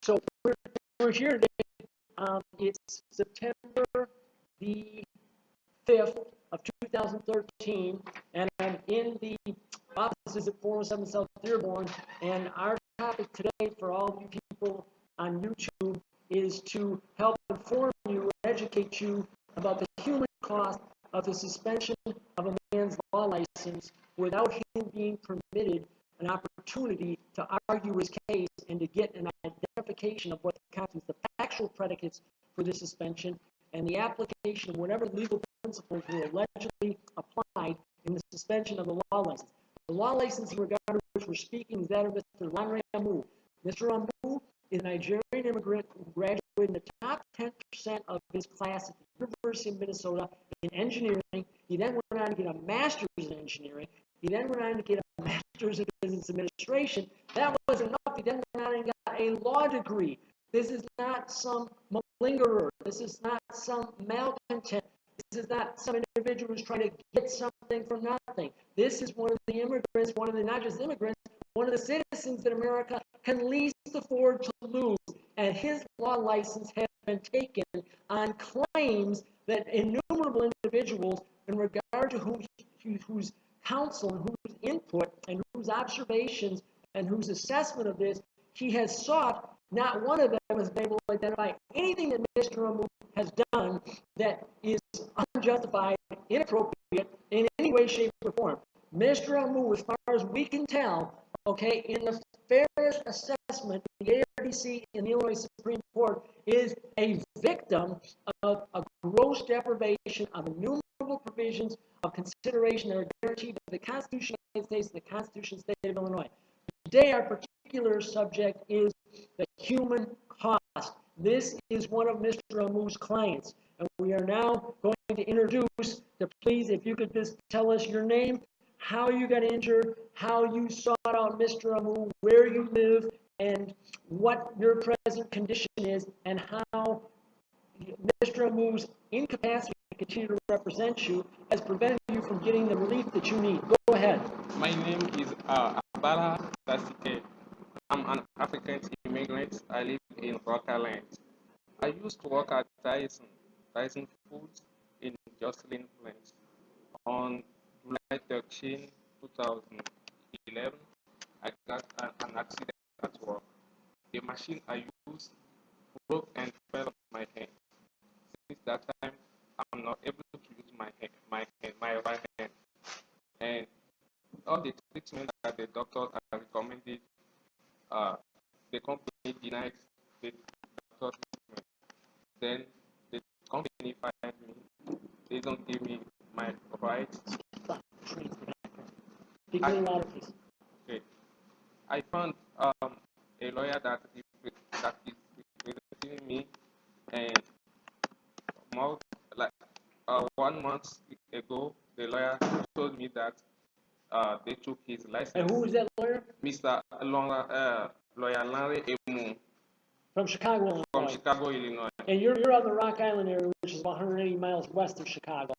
So we're here today. It's September the 5th of 2013, and I'm in the offices at 407 South Dearborn, and our topic today for all of you people on YouTube is to help inform you and educate you about the human cost of the suspension of a man's law license without him being permitted an opportunity to argue his case and to get an identification of what constitutes the factual predicates for the suspension and the application of whatever legal principles were allegedly applied in the suspension of the law license. The law license in regard to which we're speaking is that of Mr. Loaabbale. Mr. Loaabbale is a Nigerian immigrant who graduated in the top 10% of his class at the University of Minnesota in engineering. He then went on to get a master's in engineering. He then went on to get a master's in business administration. That wasn't enough. He then went on and got a law degree. This is not some malingerer. This is not some malcontent. This is not some individual who's trying to get something from nothing. This is one of the immigrants, one of the not just immigrants, one of the citizens that America can least afford to lose. And his law license has been taken on claims that innumerable individuals, in regard to whose counsel and whose input and whose observations and whose assessment of this he has sought, not one of them has been able to identify anything that Mr. Loaabbale has done that is unjustified, inappropriate, in any way, shape, or form. Mr. Loaabbale, as far as we can tell, okay, in the fairest assessment, the ARDC in the Illinois Supreme Court is a victim of a gross deprivation of innumerable provisions of consideration that are guaranteed by the Constitution of the United States and the Constitution of the State of Illinois. Today, our particular subject is the human cost. This is one of Mr. Loaabbale's clients, and we are now going to introduce, please, if you could just tell us your name, how you got injured, how you sought out Mr. Loaabbale, where you live, and what your present condition is, and how Mr. Loabale's incapacity to continue to represent you has prevented you from getting the relief that you need. Go ahead. My name is loaabbale9513. I'm an African immigrant. I live in Rock Island. I used to work at Tyson Foods in Jocelyn Plains. On July 13, 2011, I got an accident at work. The machine I used broke and fell off my hand. Since that time, I'm not able to use my right hand. And all the treatment that the doctors have recommended, the company denies the doctor treatment. Then the company fired me. They don't give me my rights. Okay. I found a lawyer that is representing me, and more like 1 month ago, the lawyer told me that they took his license. And who is that lawyer? Mr. Lawyer Larry Emu. From Chicago, Illinois. From Chicago, Illinois. And you're on the Rock Island area, which is about 180 miles west of Chicago.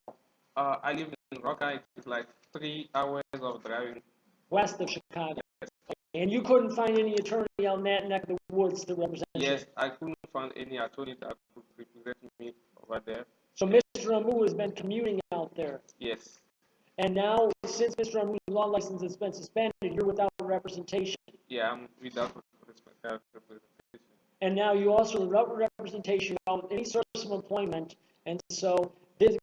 I live in Rock Island. It's like 3 hours of driving. West of Chicago. Yes. And you couldn't find any attorney out in that neck of the woods to represent you? Yes, I couldn't find any attorney that could represent me over there. So Mr. Loaabbale has been commuting out there? Yes. And now, since Mr. Loabale's law license has been suspended, you're without representation? Yeah, I'm without representation. And now you also are without representation without any source of employment. And so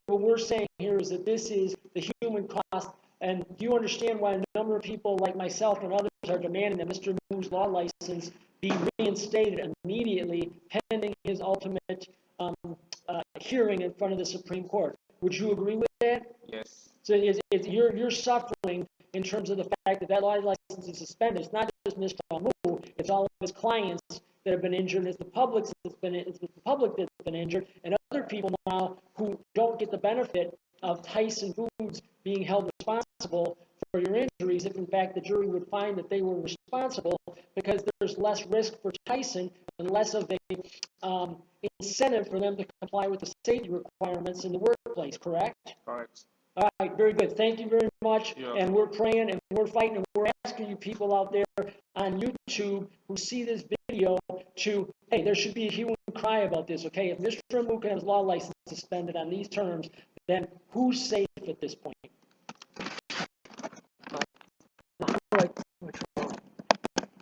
what we're saying here is that this is the human cost. And do you understand why a number of people like myself and others are demanding that Mr. Loabale's law license be reinstated immediately pending his ultimate hearing in front of the Supreme Court? Would you agree with that? Yes. So you're suffering in terms of the fact that law license is suspended. It's not just Mr. Loabale, it's all of his clients that have been injured, it's the public that's been injured, and other people now who don't get the benefit of Tyson Foods being held responsible for your injuries if in fact the jury would find that they were responsible, because there's less risk for Tyson and less of a incentive for them to comply with the safety requirements in the workplace, correct? Correct. All right, very good. Thank you very much. Yeah. And we're praying and we're fighting and we're asking you people out there on YouTube who see this video to, hey, there should be a hue and cry about this, okay? If Mr. Amuka has law license suspended on these terms, then who's safe at this point?